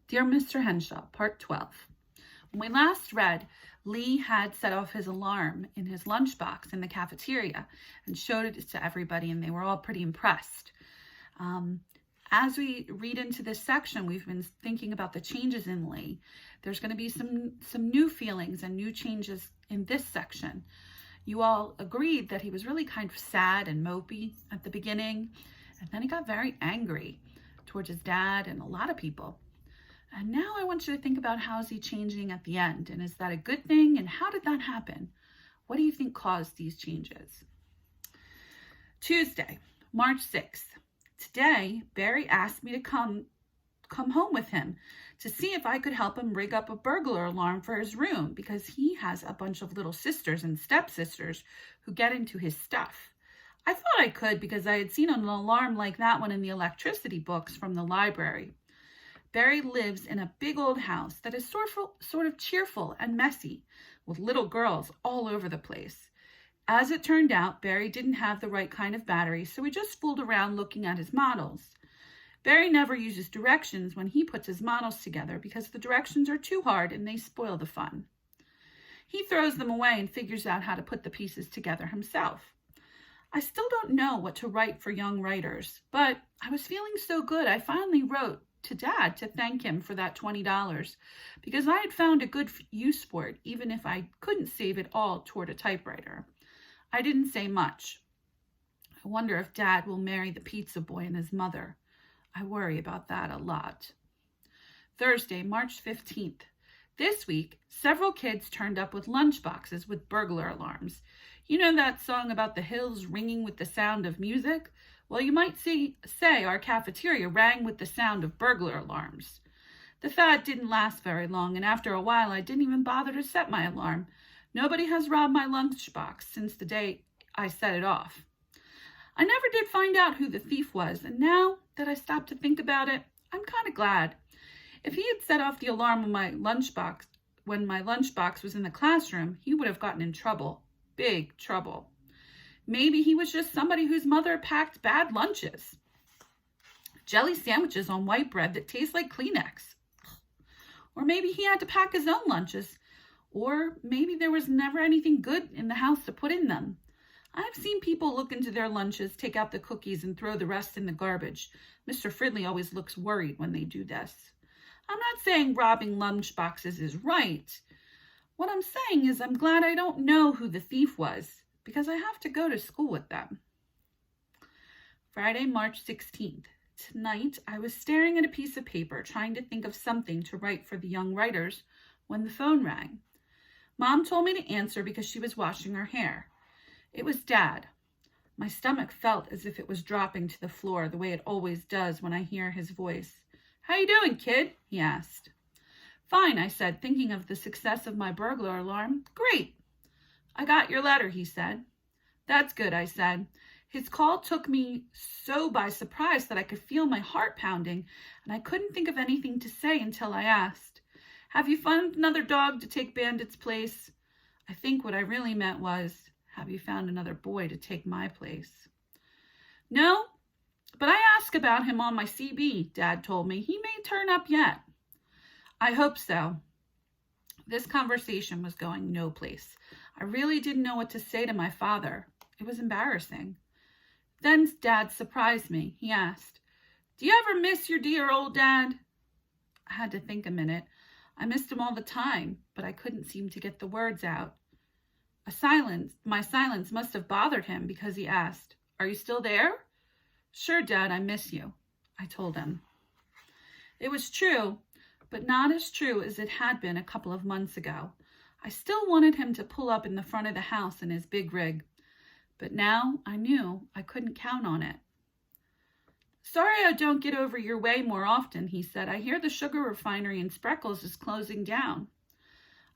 Dear Mr. Henshaw, Part 12. When we last read, Lee had set off his alarm in his lunchbox in the cafeteria and showed it to everybody, and they were all pretty impressed. As we read into this section, we've been thinking about the changes in Lee. There's going to be some new feelings and new changes in this section. You all agreed that he was really kind of sad and mopey at the beginning, and then he got very angry towards his dad and a lot of people. And now I want you to think about how is he changing at the end, and is that a good thing, and how did that happen? What do you think caused these changes? Tuesday, March 6th. Today, Barry asked me to come home with him to see if I could help him rig up a burglar alarm for his room, because he has a bunch of little sisters and stepsisters who get into his stuff. I thought I could because I had seen an alarm like that one in the electricity books from the library. Barry lives in a big old house that is sort of cheerful and messy, with little girls all over the place. As it turned out, Barry didn't have the right kind of battery, so we just fooled around looking at his models. Barry never uses directions when he puts his models together because the directions are too hard and they spoil the fun. He throws them away and figures out how to put the pieces together himself. I still don't know what to write for young writers, but I was feeling so good I finally wrote to Dad to thank him for that $20 because I had found a good use for it, even if I couldn't save it all toward a typewriter. I didn't say much. I wonder if Dad will marry the pizza boy and his mother. I worry about that a lot. Thursday, March 15th. This week, several kids turned up with lunch boxes with burglar alarms. You know that song about the hills ringing with the sound of music? Well, you might say our cafeteria rang with the sound of burglar alarms. The fad didn't last very long, and after a while, I didn't even bother to set my alarm. Nobody has robbed my lunchbox since the day I set it off. I never did find out who the thief was, and now that I stopped to think about it, I'm kind of glad. If he had set off the alarm when my lunchbox was in the classroom, he would have gotten in trouble. Big trouble. Maybe he was just somebody whose mother packed bad lunches. Jelly sandwiches on white bread that taste like Kleenex. Or maybe he had to pack his own lunches. Or maybe there was never anything good in the house to put in them. I've seen people look into their lunches, take out the cookies, and throw the rest in the garbage. Mr. Fridley always looks worried when they do this. I'm not saying robbing lunch boxes is right. What I'm saying is I'm glad I don't know who the thief was, because I have to go to school with them. Friday, March 16th. Tonight, I was staring at a piece of paper, trying to think of something to write for the young writers, when the phone rang. Mom told me to answer because she was washing her hair. It was Dad. My stomach felt as if it was dropping to the floor, the way it always does when I hear his voice. "How you doing, kid?" he asked. "Fine," I said, thinking of the success of my burglar alarm. "Great." "I got your letter," he said. "That's good," I said. His call took me so by surprise that I could feel my heart pounding, and I couldn't think of anything to say until I asked, "Have you found another dog to take Bandit's place?" I think what I really meant was, "Have you found another boy to take my place?" "No, but I asked about him on my CB," Dad told me. "He may turn up yet." I hope so. This conversation was going no place. I really didn't know what to say to my father. It was embarrassing. Then Dad surprised me. He asked, "Do you ever miss your dear old dad?" I had to think a minute. I missed him all the time, but I couldn't seem to get the words out. My silence must have bothered him because he asked, "Are you still there?" "Sure, Dad, I miss you," I told him. It was true, but not as true as it had been a couple of months ago. I still wanted him to pull up in the front of the house in his big rig, but now I knew I couldn't count on it. "Sorry I don't get over your way more often," he said. "I hear the sugar refinery in Spreckles is closing down."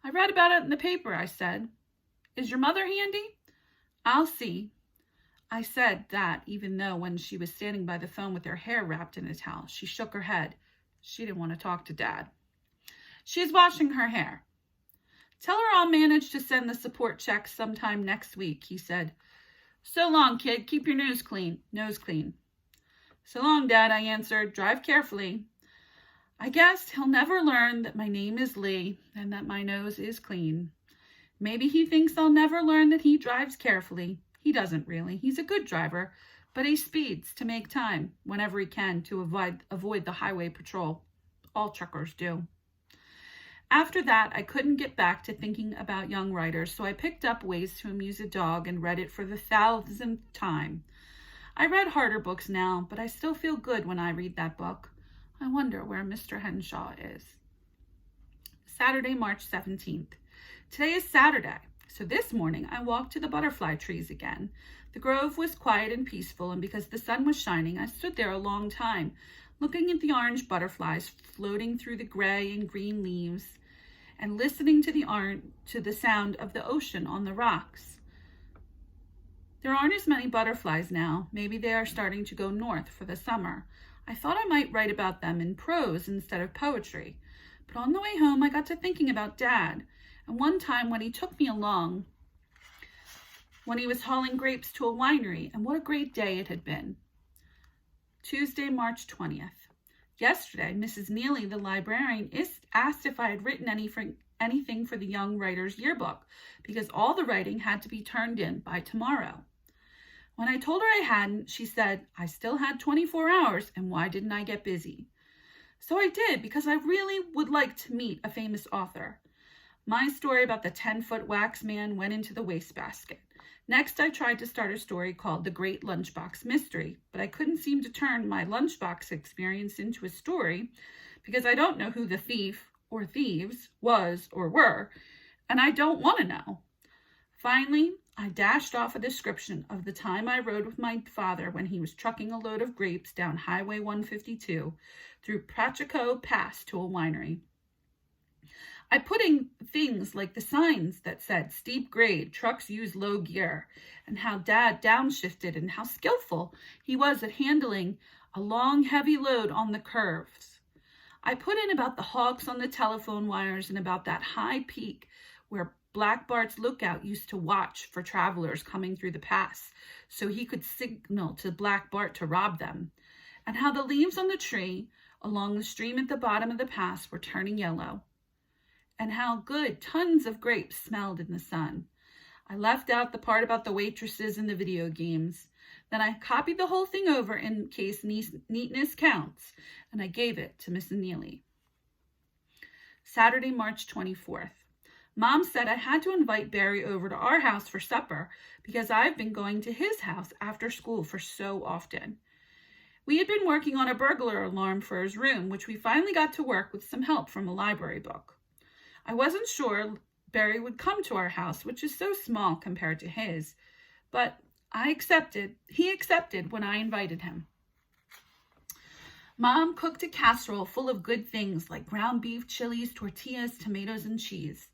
"I read about it in the paper," I said. "Is your mother handy?" "I'll see." I said that even though when she was standing by the phone with her hair wrapped in a towel, she shook her head. She didn't want to talk to Dad. "She's washing her hair." "Tell her I'll manage to send the support check sometime next week," he said. "So long, kid. Keep your nose clean." "So long, Dad," I answered. "Drive carefully." I guess he'll never learn that my name is Lee and that my nose is clean. Maybe he thinks I'll never learn that he drives carefully. He doesn't really. He's a good driver, but he speeds to make time whenever he can to avoid the highway patrol. All truckers do. After that, I couldn't get back to thinking about young writers, so I picked up Ways to Amuse a Dog and read it for the 1,000th time. I read harder books now, but I still feel good when I read that book. I wonder where Mr. Henshaw is. Saturday, March 17th. Today is Saturday, so this morning I walked to the butterfly trees again. The grove was quiet and peaceful, and because the sun was shining, I stood there a long time, looking at the orange butterflies floating through the gray and green leaves, and listening to the sound of the ocean on the rocks. There aren't as many butterflies now. Maybe they are starting to go north for the summer. I thought I might write about them in prose instead of poetry. But on the way home, I got to thinking about Dad. And one time when he took me along, when he was hauling grapes to a winery, and what a great day it had been. Tuesday, March 20th. Yesterday, Mrs. Neely, the librarian, asked if I had written anything for the Young Writers Yearbook, because all the writing had to be turned in by tomorrow. When I told her I hadn't, she said, I still had 24 hours, and why didn't I get busy? So I did, because I really would like to meet a famous author. My story about the 10-foot wax man went into the wastebasket. Next, I tried to start a story called The Great Lunchbox Mystery, but I couldn't seem to turn my lunchbox experience into a story because I don't know who the thief or thieves was or were, and I don't want to know. Finally, I dashed off a description of the time I rode with my father when he was trucking a load of grapes down Highway 152 through Pacheco Pass to a winery. I put in things like the signs that said steep grade, trucks use low gear, and how Dad downshifted and how skillful he was at handling a long, heavy load on the curves. I put in about the hawks on the telephone wires and about that high peak where Black Bart's lookout used to watch for travelers coming through the pass so he could signal to Black Bart to rob them, and how the leaves on the tree along the stream at the bottom of the pass were turning yellow, and how good tons of grapes smelled in the sun. I left out the part about the waitresses and the video games. Then I copied the whole thing over in case neatness counts, and I gave it to Mrs. Neely. Saturday, March 24th. Mom said I had to invite Barry over to our house for supper because I've been going to his house after school for so often. We had been working on a burglar alarm for his room, which we finally got to work with some help from a library book. I wasn't sure Barry would come to our house, which is so small compared to his, but he accepted when I invited him. Mom cooked a casserole full of good things like ground beef, chilies, tortillas, tomatoes, and cheese.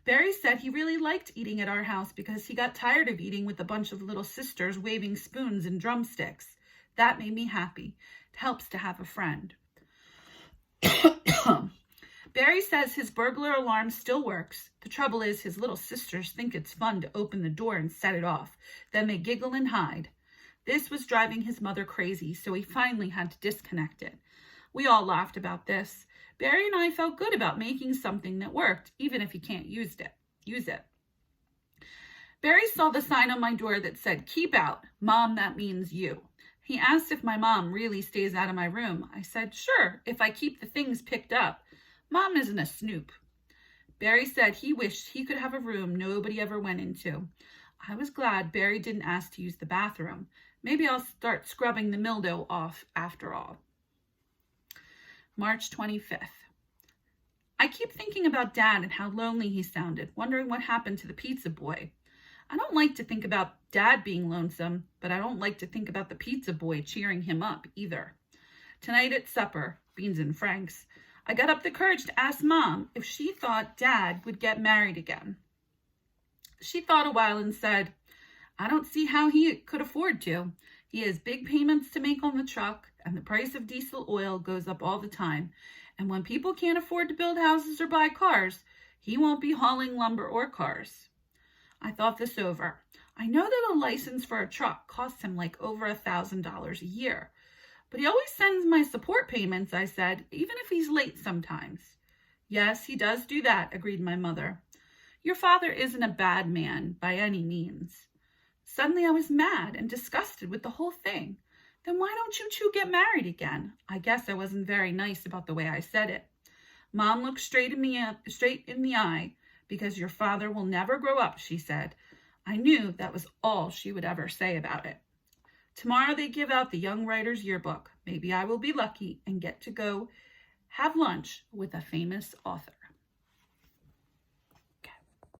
Barry said he really liked eating at our house because he got tired of eating with a bunch of little sisters waving spoons and drumsticks. That made me happy. It helps to have a friend. Barry says his burglar alarm still works. The trouble is his little sisters think it's fun to open the door and set it off. Then they giggle and hide. This was driving his mother crazy, so he finally had to disconnect it. We all laughed about this. Barry and I felt good about making something that worked, even if he can't use it. Barry saw the sign on my door that said, "Keep out. Mom, that means you." He asked if my mom really stays out of my room. I said, sure, if I keep the things picked up. Mom isn't a snoop. Barry said he wished he could have a room nobody ever went into. I was glad Barry didn't ask to use the bathroom. Maybe I'll start scrubbing the mildew off after all. March 25th. I keep thinking about Dad and how lonely he sounded, wondering what happened to the pizza boy. I don't like to think about Dad being lonesome, but I don't like to think about the pizza boy cheering him up either. Tonight at supper, beans and franks, I got up the courage to ask Mom if she thought Dad would get married again. She thought a while and said, I don't see how he could afford to. He has big payments to make on the truck, and the price of diesel oil goes up all the time. And when people can't afford to build houses or buy cars, he won't be hauling lumber or cars. I thought this over. I know that a license for a truck costs him like over $1,000 a year. But he always sends my support payments, I said, even if he's late sometimes. Yes, he does do that, agreed my mother. Your father isn't a bad man by any means. Suddenly I was mad and disgusted with the whole thing. Then why don't you two get married again? I guess I wasn't very nice about the way I said it. Mom looked straight in the eye. Because your father will never grow up, she said. I knew that was all she would ever say about it. Tomorrow they give out the Young Writer's Yearbook. Maybe I will be lucky and get to go have lunch with a famous author.